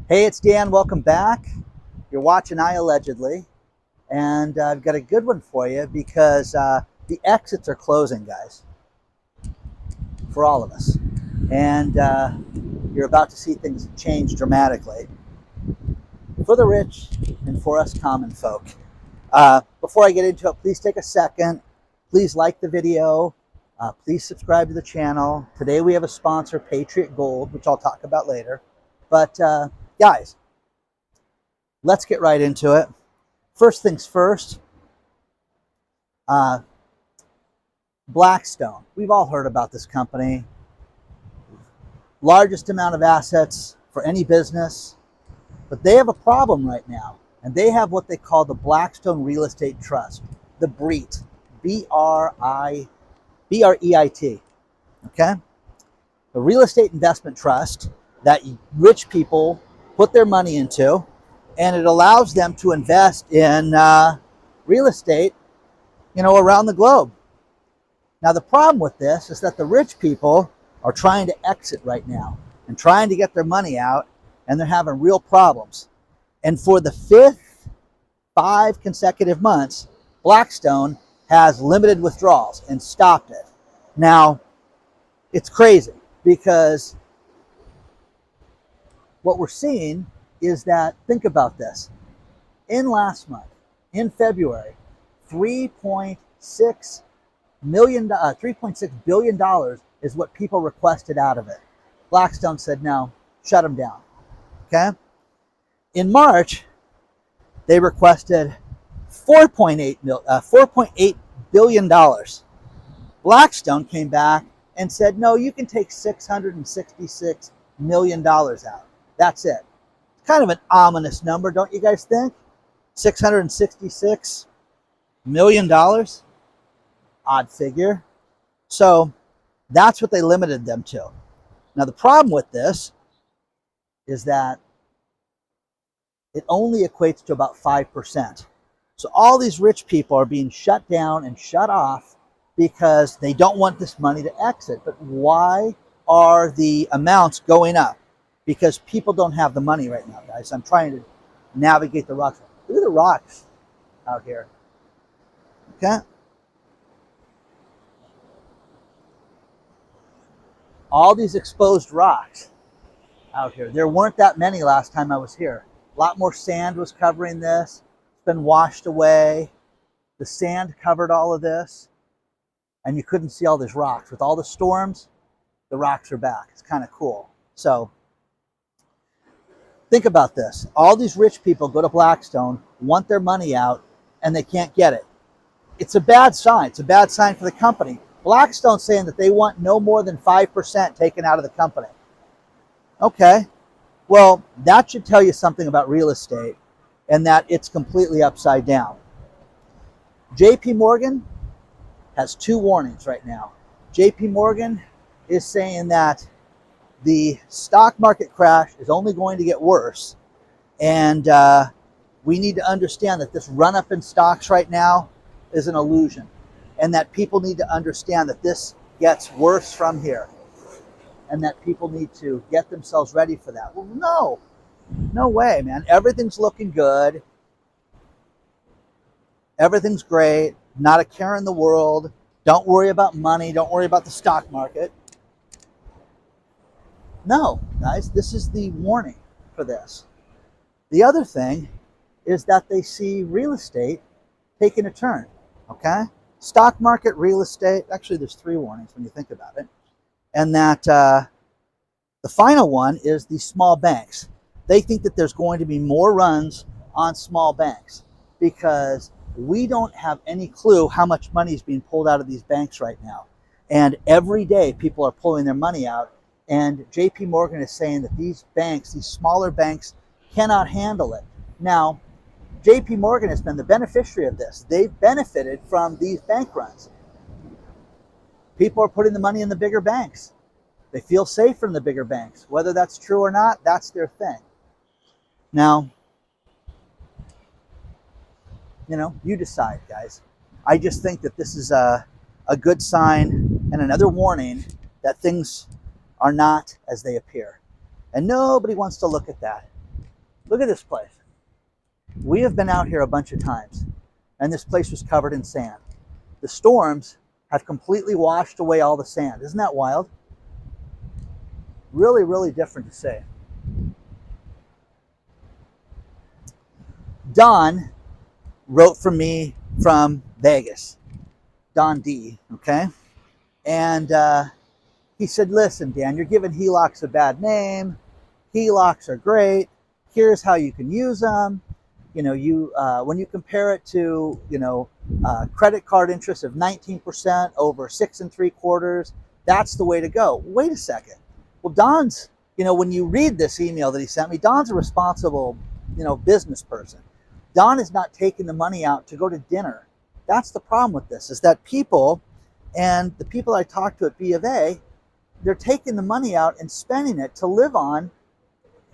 Hey, it's Dan. Welcome back. You're watching iAllegedly, and I've got a good one for you because the exits are closing, guys, for all of us. And you're about to see things change dramatically for the rich and for us common folk. Before I get into it, please take a second. Please like the video. Please subscribe to the channel. Today we have a sponsor, Patriot Gold, which I'll talk about later. But guys, let's get right into it. First things first, Blackstone. We've all heard about this company. Largest amount of assets for any business, but they have a problem right now, and they have what they call the Blackstone Real Estate Trust, the BREIT, B-R-E-I-T, okay? The Real Estate Investment Trust that rich people put their money into, and it allows them to invest in real estate, around the globe. Now, the problem with this is that the rich people are trying to exit right now and trying to get their money out, and they're having real problems. And for the fifth 5 consecutive months, Blackstone has limited withdrawals and stopped it. Now, it's crazy because what we're seeing is that, think about this. In last month, in February, $3.6 billion is what people requested out of it. Blackstone said, no, shut them down. Okay? In March, they requested $4.8 billion. Blackstone came back and said, no, you can take $666 million out. That's it. It's kind of an ominous number, don't you guys think? $666 million? Odd figure. So that's what they limited them to. Now, the problem with this is that it only equates to about 5%. So all these rich people are being shut down and shut off because they don't want this money to exit. But why are the amounts going up? Because people don't have the money right now, guys. I'm trying to navigate the rocks. Look at the rocks out here. Okay? All these exposed rocks out here. There weren't that many last time I was here. A lot more sand was covering this. It's been washed away. The sand covered all of this. And you couldn't see all these rocks. With all the storms, the rocks are back. It's kind of cool. So, think about this. All these rich people go to Blackstone, want their money out, and they can't get it. It's a bad sign. It's a bad sign for the company. Blackstone's saying that they want no more than 5% taken out of the company. Okay. Well, that should tell you something about real estate, and that it's completely upside down. JP Morgan has 2 warnings right now. JP Morgan is saying that the stock market crash is only going to get worse, and we need to understand that this run-up in stocks right now is an illusion, and that people need to understand that this gets worse from here, and that people need to get themselves ready for that. Well, no way, man. Everything's looking good. Everything's great. Not a care in the world. Don't worry about money. Don't worry about the stock market. No, guys, this is the warning for this. The other thing is that they see real estate taking a turn, okay? Stock market, real estate, actually there's 3 warnings when you think about it. And that the final one is the small banks. They think that there's going to be more runs on small banks because we don't have any clue how much money is being pulled out of these banks right now. And every day people are pulling their money out. And JP Morgan is saying that these banks, these smaller banks, cannot handle it. Now, JP Morgan has been the beneficiary of this. They've benefited from these bank runs. People are putting the money in the bigger banks. They feel safer in the bigger banks. Whether that's true or not, that's their thing. Now, you decide, guys. I just think that this is a good sign and another warning that things are not as they appear. And nobody wants to look at that. Look at this place. We have been out here a bunch of times, and this place was covered in sand. The storms have completely washed away all the sand. Isn't that wild? Really, really different to see. Don wrote for me from Vegas, Don D, okay? And he said, listen, Dan, you're giving Helocs a bad name. Helocs are great. Here's how you can use them. You know, when you compare it to, credit card interest of 19% over 6 3/4, that's the way to go. Wait a second. Well, Don's, when you read this email that he sent me, Don's a responsible, business person. Don is not taking the money out to go to dinner. That's the problem with this, is that people, and the people I talked to at B of A, they're taking the money out and spending it to live on,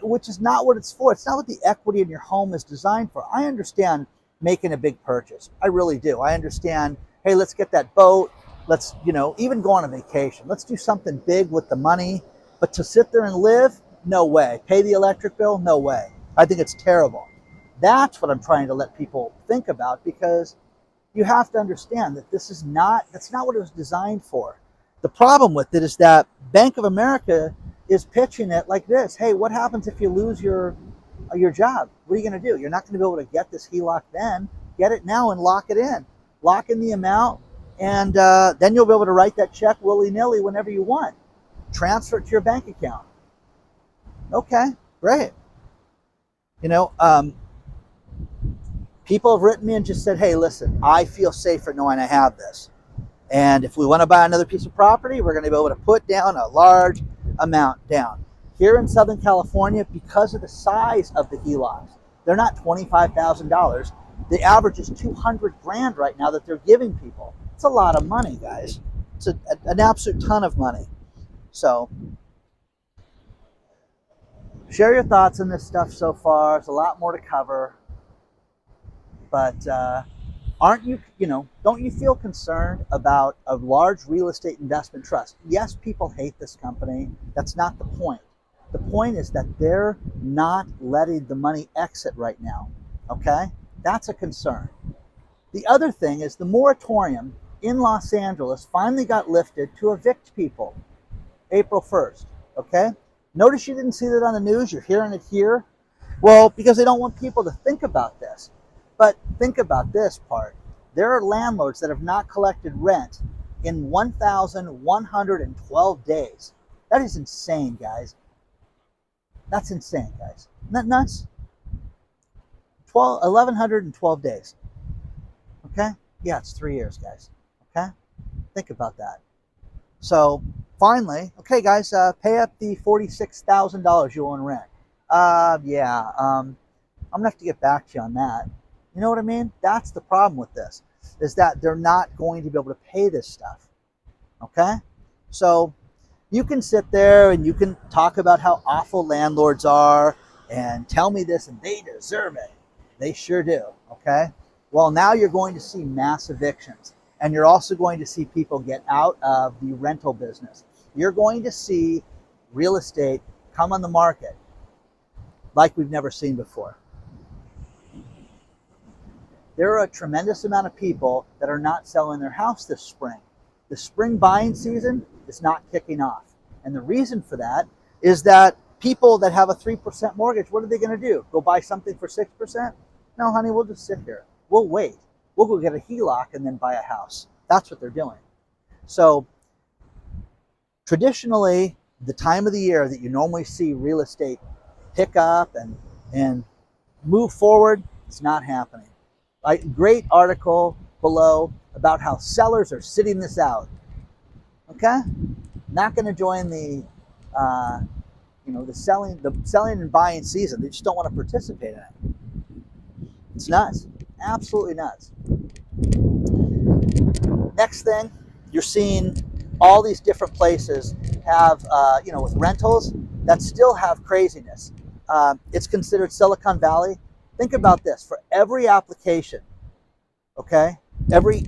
which is not what it's for. It's not what the equity in your home is designed for. I understand making a big purchase. I really do. I understand, hey, let's get that boat. Let's, even go on a vacation. Let's do something big with the money. But to sit there and live, no way. Pay the electric bill, no way. I think it's terrible. That's what I'm trying to let people think about, because you have to understand that that's not what it was designed for. The problem with it is that Bank of America is pitching it like this. Hey, what happens if you lose your job? What are you going to do? You're not going to be able to get this HELOC then. Get it now and lock it in. Lock in the amount, and then you'll be able to write that check willy-nilly whenever you want. Transfer it to your bank account. Okay, great. People have written me and just said, hey, listen, I feel safer knowing I have this. And if we want to buy another piece of property, we're going to be able to put down a large amount down. Here in Southern California, because of the size of the HELOCs, they're not $25,000. The average is $200,000 right now that they're giving people. It's a lot of money, guys. It's an absolute ton of money. So, share your thoughts on this stuff so far. There's a lot more to cover. But don't you feel concerned about a large real estate investment trust? Yes, people hate this company. That's not the point. The point is that they're not letting the money exit right now. Okay? That's a concern. The other thing is the moratorium in Los Angeles finally got lifted to evict people April 1st. Okay? Notice you didn't see that on the news. You're hearing it here. Well, because they don't want people to think about this. But think about this part. There are landlords that have not collected rent in 1,112 days. That is insane, guys. That's insane, guys. Isn't that nuts? 1,112 days. Okay? Yeah, it's 3 years, guys. Okay? Think about that. So, finally, okay, guys, pay up the $46,000 you owe in rent. I'm going to have to get back to you on that. You know what I mean? That's the problem with this, is that they're not going to be able to pay this stuff. Okay? So you can sit there and you can talk about how awful landlords are and tell me this and they deserve it. They sure do. Okay? Well, now you're going to see mass evictions, and you're also going to see people get out of the rental business. You're going to see real estate come on the market like we've never seen before. There are a tremendous amount of people that are not selling their house this spring. The spring buying season is not kicking off. And the reason for that is that people that have a 3% mortgage, what are they going to do? Go buy something for 6%? No, honey, we'll just sit here. We'll wait. We'll go get a HELOC and then buy a house. That's what they're doing. So traditionally, the time of the year that you normally see real estate pick up and move forward, it's not happening. Great article below about how sellers are sitting this out. Okay, not going to join the selling and buying season. They just don't want to participate in it. It's nuts, absolutely nuts. Next thing, you're seeing all these different places have with rentals that still have craziness. It's considered Silicon Valley. Think about this. For every application, okay, every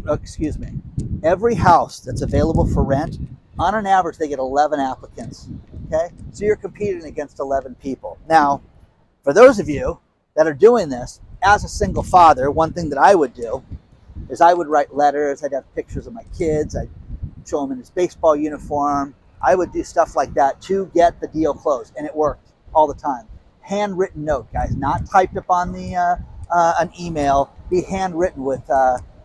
house that's available for rent, on an average, they get 11 applicants, okay? So you're competing against 11 people. Now, For those of you that are doing this as a single father, one thing that I would do is I would write letters. I'd have pictures of my kids. I'd show them in his baseball uniform. I would do stuff like that to get the deal closed, and it worked all the time. Handwritten note, guys, not typed up on the an email. Be handwritten with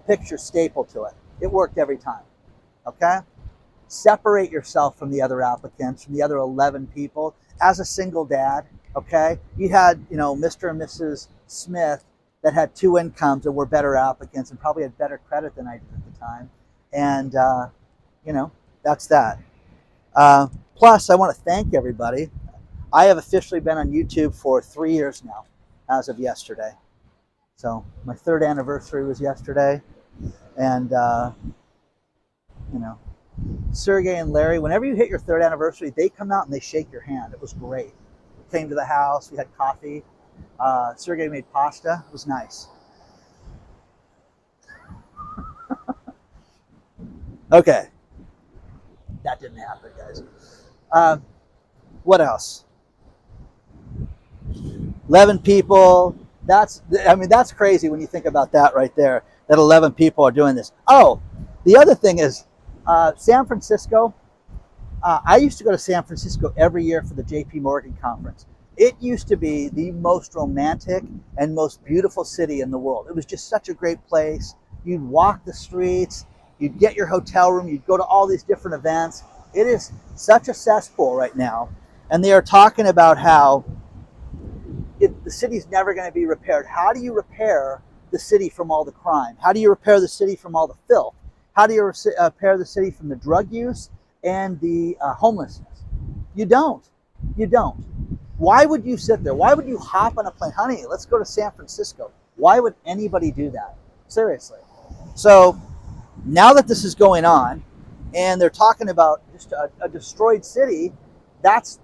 pictures stapled to it. It worked every time. Okay? Separate yourself from the other applicants, from the other 11 people. As a single dad, okay, you had, Mr. and Mrs. Smith that had 2 incomes and were better applicants and probably had better credit than I did at the time. And, that's that. Plus, I want to thank everybody. I have officially been on YouTube for 3 years now, as of yesterday. So my 3rd anniversary was yesterday. And, Sergey and Larry, whenever you hit your 3rd anniversary, they come out and they shake your hand. It was great. Came to the house. We had coffee. Sergey made pasta. It was nice. Okay. That didn't happen, guys. What else? 11 people. That's crazy when you think about that right there, that 11 people are doing this. Oh, the other thing is San Francisco. I used to go to San Francisco every year for the JP Morgan conference. It used to be the most romantic and most beautiful city in the world. It was just such a great place. You'd walk the streets, you'd get your hotel room, you'd go to all these different events. It is such a cesspool right now. And they are talking about how the city's never going to be repaired. How do you repair the city from all the crime? How do you repair the city from all the filth? How do you repair the city from the drug use and the homelessness? You don't. You don't. Why would you sit there? Why would you hop on a plane? Honey, let's go to San Francisco. Why would anybody do that? Seriously. So now that this is going on and they're talking about just a destroyed city, that's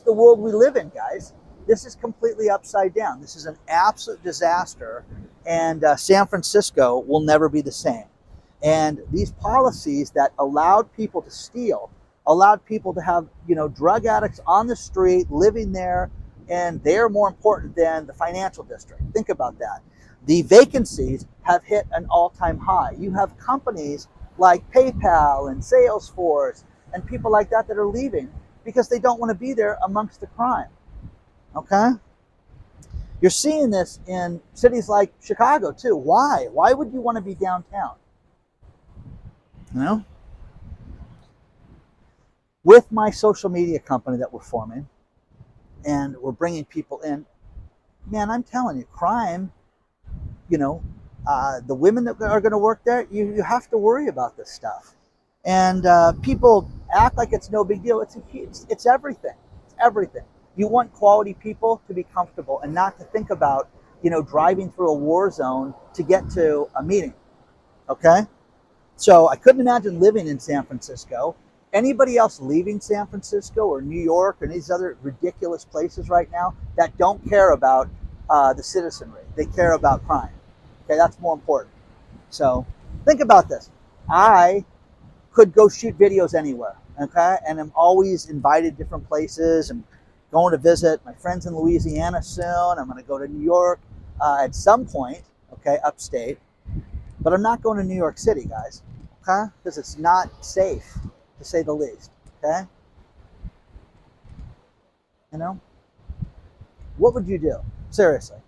the world we live in, guys. This is completely upside down. This is an absolute disaster, and San Francisco will never be the same. And these policies that allowed people to steal, allowed people to have, drug addicts on the street living there, and they're more important than the financial district. Think about that. The vacancies have hit an all-time high. You have companies like PayPal and Salesforce and people like that that are leaving because they don't want to be there amongst the crime. Okay? You're seeing this in cities like Chicago too. Why? Why would you want to be downtown? With my social media company that we're forming, and we're bringing people in, man, I'm telling you, crime, the women that are going to work there, you have to worry about this stuff. And people act like it's no big deal. It's everything. It's everything. You want quality people to be comfortable and not to think about, driving through a war zone to get to a meeting. Okay? So I couldn't imagine living in San Francisco. Anybody else leaving San Francisco or New York or these other ridiculous places right now that don't care about the citizenry. They care about crime. Okay, that's more important. So think about this. I could go shoot videos anywhere, okay? And I'm always invited to different places. I'm going to visit my friends in Louisiana soon. I'm going to go to New York at some point, okay, upstate. But I'm not going to New York City, guys, okay? Because it's not safe, to say the least, okay? What would you do? Seriously,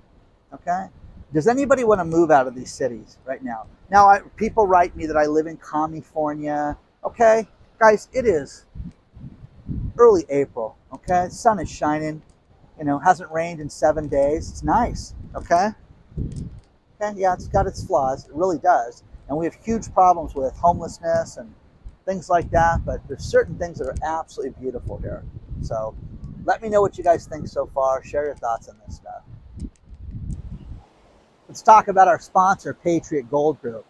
okay? Does anybody want to move out of these cities right now? Now, people write me that I live in California. Okay, guys, it is early April, okay? The sun is shining, hasn't rained in 7 days. It's nice, okay? Okay, yeah, it's got its flaws. It really does. And we have huge problems with homelessness and things like that, but there's certain things that are absolutely beautiful here. So let me know what you guys think so far. Share your thoughts on this stuff. Let's talk about our sponsor, Patriot Gold Group.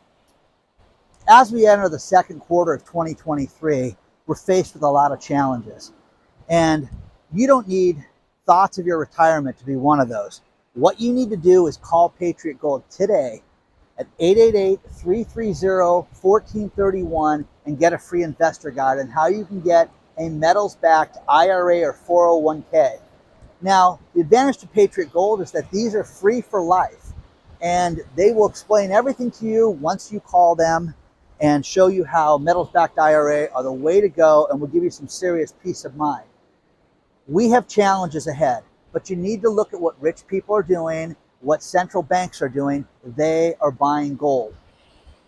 As we enter the second quarter of 2023, we're faced with a lot of challenges. And you don't need thoughts of your retirement to be one of those. What you need to do is call Patriot Gold today at 888-330-1431 and get a free investor guide on how you can get a metals-backed IRA or 401k. Now, the advantage to Patriot Gold is that these are free for life, and they will explain everything to you once you call them and show you how metals-backed IRA are the way to go and will give you some serious peace of mind. We have challenges ahead, but you need to look at what rich people are doing, what central banks are doing. They are buying gold.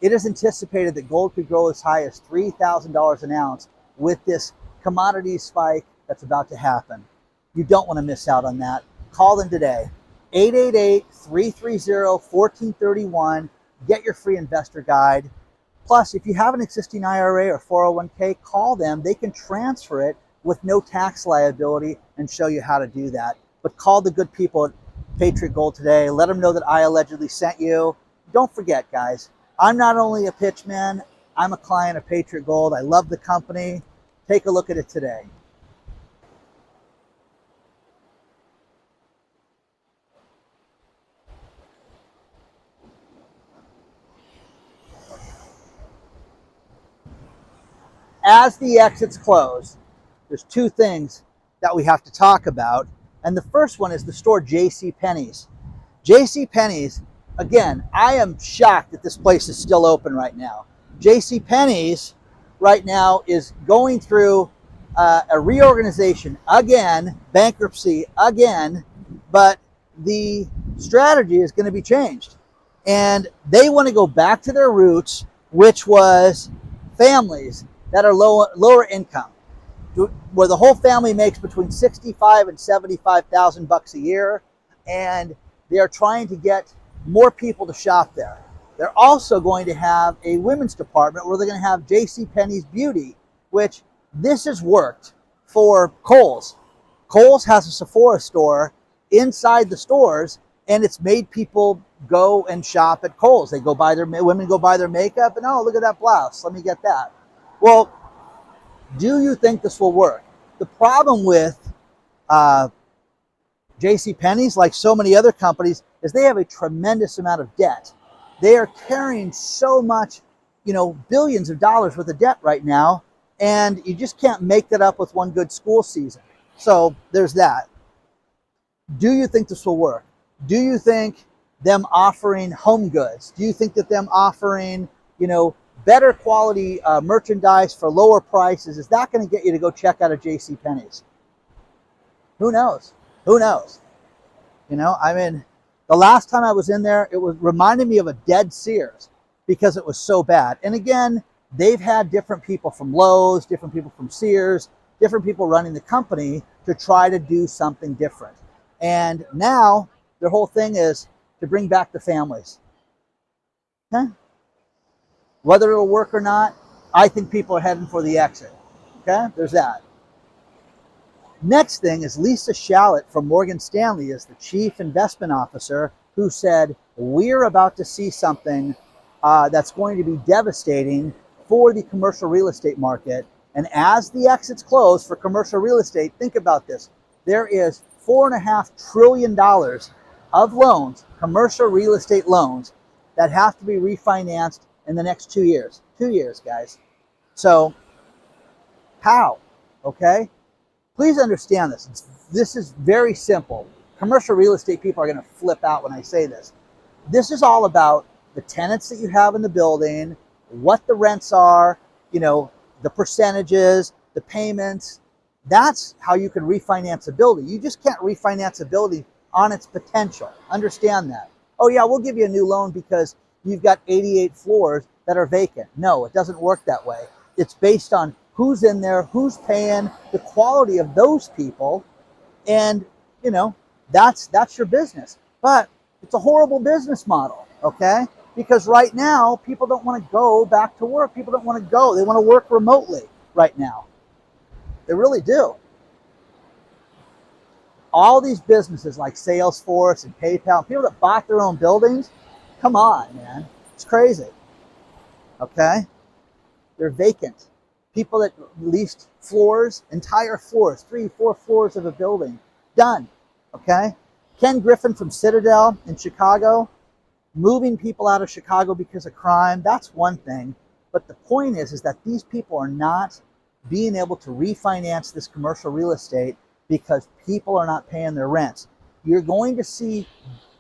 It is anticipated that gold could grow as high as $3,000 an ounce with this commodity spike that's about to happen. You don't want to miss out on that. Call them today. 888-330-1431. Get your free investor guide. Plus, if you have an existing IRA or 401k, call them. They can transfer it with no tax liability and show you how to do that. But call the good people at Patriot Gold today. Let them know that I allegedly sent you. Don't forget, guys, I'm not only a pitchman, I'm a client of Patriot Gold. I love the company. Take a look at it today. As the exits close, there's two things that we have to talk about. And the first one is the store JCPenney's. JCPenney's, again, I am shocked that this place is still open right now. JCPenney's right now is going through a reorganization again, bankruptcy again, but the strategy is going to be changed. And they want to go back to their roots, which was families that are lower income, where the whole family makes between $65,000 and $75,000 a year, and they are trying to get more people to shop there. They're also going to have a women's department where they're going to have JCPenney's Beauty, which this has worked for Kohl's. Kohl's has a Sephora store inside the stores, and it's made people go and shop at Kohl's. They go buy women go buy their makeup, and oh, look at that blouse, let me get that. Well, do you think this will work? The problem with JCPenney's, like so many other companies, is they have a tremendous amount of debt. They are carrying so much, billions of dollars worth of debt right now, and you just can't make that up with one good school season. So there's that. Do you think this will work? Do you think them offering home goods? Do you think that them offering, better quality merchandise for lower prices, is that going to get you to go check out a JCPenney's? Who knows? Who knows? The last time I was in there, it was reminded me of a dead Sears because it was so bad. And again, they've had different people from Lowe's, different people from Sears, different people running the company to try to do something different. And now their whole thing is to bring back the families. Okay? Whether it'll work or not, I think people are heading for the exit. Okay? There's that. Next thing is Lisa Shallett from Morgan Stanley is the chief investment officer who said, we're about to see something that's going to be devastating for the commercial real estate market. And as the exits close for commercial real estate, think about this. There is $4.5 trillion of loans, commercial real estate loans, that have to be refinanced in the next 2 years. 2 years, guys. So, how? Okay? Please understand this. This is very simple. Commercial real estate people are going to flip out when I say this. This is all about the tenants that you have in the building, what the rents are, the percentages, the payments. That's how you can refinance a building. You just can't refinance a building on its potential. Understand that. Oh yeah, we'll give you a new loan because you've got 88 floors that are vacant. No, it doesn't work that way. It's based on who's in there, who's paying, the quality of those people, and that's your business. But it's a horrible business model, okay? Because right now, people don't want to go back to work. People don't want to go. They want to work remotely right now. They really do. All these businesses like Salesforce and PayPal, people that bought their own buildings, come on, man. It's crazy. Okay? They're vacant. People that leased floors, entire floors, 3-4 floors of a building, done. Okay? Ken Griffin from Citadel in Chicago, moving people out of Chicago because of crime, that's one thing. But the point is that these people are not being able to refinance this commercial real estate because people are not paying their rents. You're going to see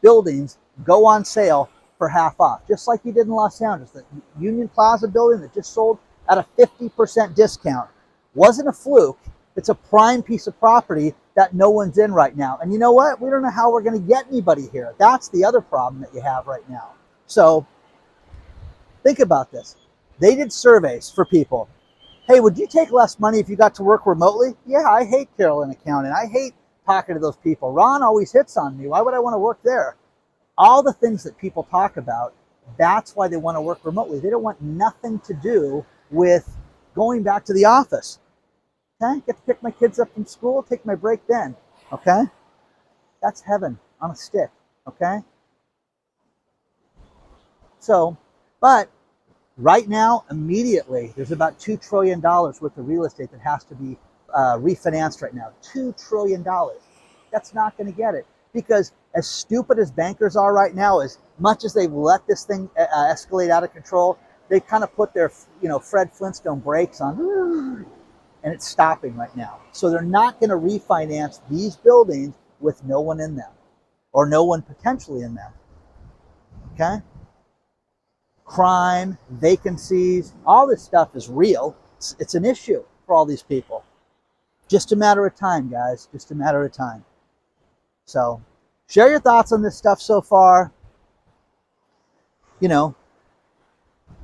buildings go on sale for half off, just like you did in Los Angeles. The Union Plaza building that just sold at a 50% discount wasn't a fluke. It's a prime piece of property that no one's in right now. And you know what? We don't know how we're going to get anybody here. That's the other problem that you have right now. So think about this. They did surveys for people. Hey, would you take less money if you got to work remotely? Yeah, I hate Carolyn Accounting. I hate talking to those people. Ron always hits on me. Why would I want to work there? All the things that people talk about, that's why they want to work remotely. They don't want nothing to do with going back to the office. Okay? Get to pick my kids up from school, take my break then. Okay? That's heaven on a stick. Okay? So, but right now, immediately, there's about $2 trillion worth of real estate that has to be refinanced right now. $2 trillion. That's not going to get it. Because as stupid as bankers are right now, as much as they've let this thing escalate out of control, they kind of put their, Fred Flintstone brakes on, and it's stopping right now. So they're not going to refinance these buildings with no one in them, or no one potentially in them. Okay? Crime, vacancies, all this stuff is real. It's an issue for all these people. Just a matter of time, guys. Just a matter of time. So, share your thoughts on this stuff so far.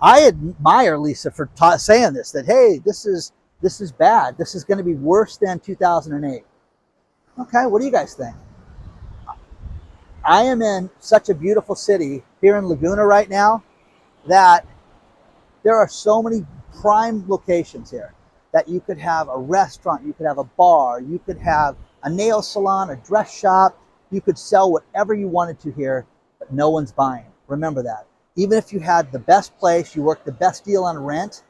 I admire Lisa for saying this, that, hey, this is bad. This is going to be worse than 2008. Okay, what do you guys think? I am in such a beautiful city here in Laguna right now that there are so many prime locations here that you could have a restaurant, you could have a bar, you could have a nail salon, a dress shop. You could sell whatever you wanted to here, but no one's buying. Remember that. Even if you had the best place, you worked the best deal on rent,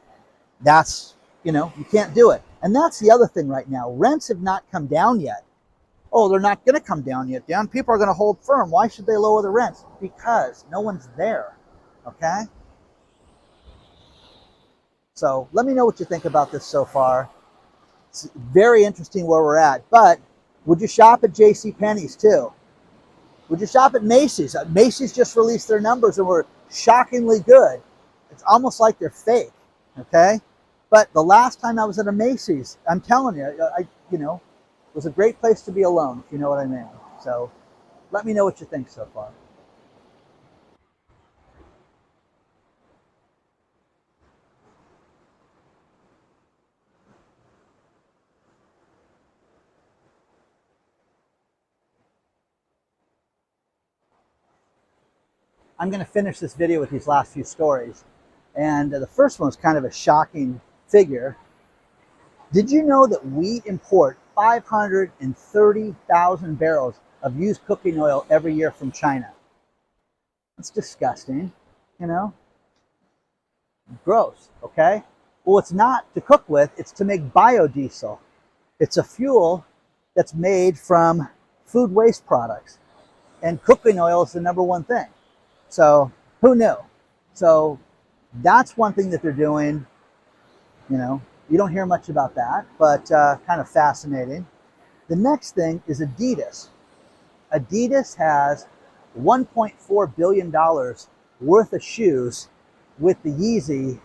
that's, you can't do it. And that's the other thing right now. Rents have not come down yet. Oh, they're not going to come down yet, Dan. People are going to hold firm. Why should they lower the rents? Because no one's there. Okay? So let me know what you think about this so far. It's very interesting where we're at. But would you shop at JCPenney's too? Would you shop at Macy's? Macy's just released their numbers and were shockingly good. It's almost like they're fake, okay? But the last time I was at a Macy's, I'm telling you, it was a great place to be alone, if you know what I mean. So let me know what you think so far. I'm going to finish this video with these last few stories. And the first one was kind of a shocking figure. Did you know that we import 530,000 barrels of used cooking oil every year from China? That's disgusting, Gross, okay? Well, it's not to cook with, it's to make biodiesel. It's a fuel that's made from food waste products. And cooking oil is the number one thing. So who knew? So that's one thing that they're doing. You don't hear much about that, but kind of fascinating. The next thing is Adidas. Adidas has $1.4 billion worth of shoes with the Yeezy,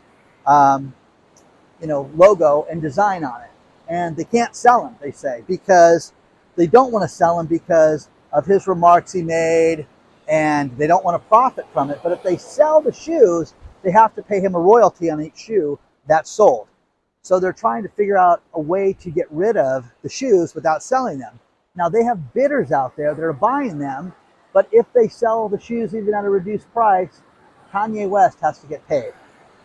logo and design on it. And they can't sell them, they say, because they don't want to sell them because of his remarks he made, and they don't want to profit from it. But if they sell the shoes, they have to pay him a royalty on each shoe that's sold. So they're trying to figure out a way to get rid of the shoes without selling them. Now, they have bidders out there that are buying them, but if they sell the shoes even at a reduced price, Kanye West has to get paid.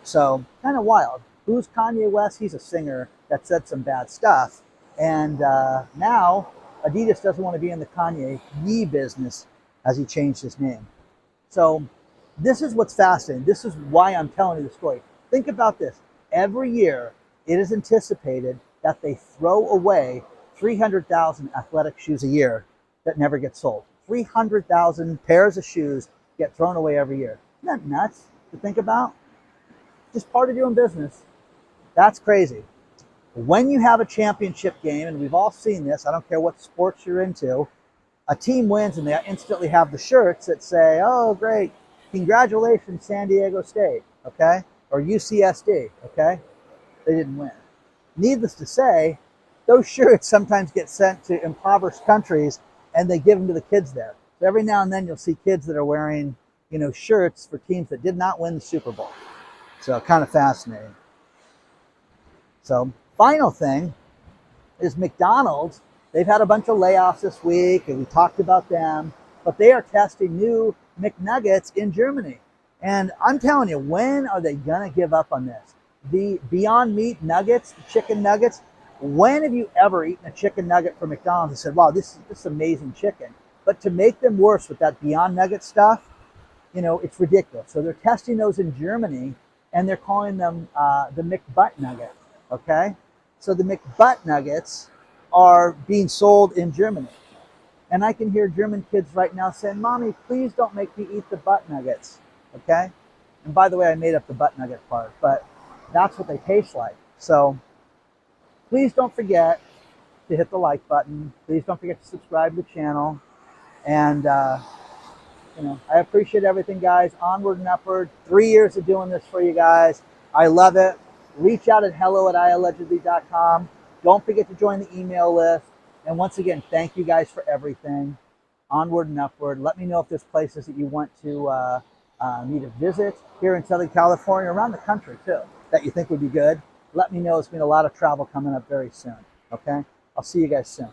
So kind of wild. Who's Kanye West? He's a singer that said some bad stuff. And now Adidas doesn't want to be in the Kanye Yee business, as he changed his name. So this is what's fascinating. This is why I'm telling you the story. Think about this. Every year, it is anticipated that they throw away 300,000 athletic shoes a year that never get sold. 300,000 pairs of shoes get thrown away every year. Isn't that nuts to think about? Just part of doing business. That's crazy. When you have a championship game, and we've all seen this, I don't care what sports you're into, a team wins and they instantly have the shirts that say, oh, great, congratulations, San Diego State, okay? Or UCSD, okay? They didn't win. Needless to say, those shirts sometimes get sent to impoverished countries and they give them to the kids there. So every now and then you'll see kids that are wearing, shirts for teams that did not win the Super Bowl. So kind of fascinating. So final thing is McDonald's. They've had a bunch of layoffs this week, and we talked about them, but they are testing new McNuggets in Germany. And I'm telling you, when are they going to give up on this? The Beyond Meat nuggets, the chicken nuggets, when have you ever eaten a chicken nugget from McDonald's and said, wow, this is amazing chicken? But to make them worse with that Beyond Nugget stuff, it's ridiculous. So they're testing those in Germany, and they're calling them the McButt Nugget, okay? So the McButt Nuggets are being sold in Germany. And I can hear German kids right now saying, Mommy, please don't make me eat the butt nuggets, okay? And by the way, I made up the butt nugget part, but that's what they taste like. So please don't forget to hit the like button. Please don't forget to subscribe to the channel. And, I appreciate everything, guys. Onward and upward. 3 years of doing this for you guys. I love it. Reach out at hello@iallegedly.com. Don't forget to join the email list. And once again, thank you guys for everything. Onward and upward. Let me know if there's places that you want to me to visit here in Southern California, around the country too, that you think would be good. Let me know. It's been a lot of travel coming up very soon. Okay? I'll see you guys soon.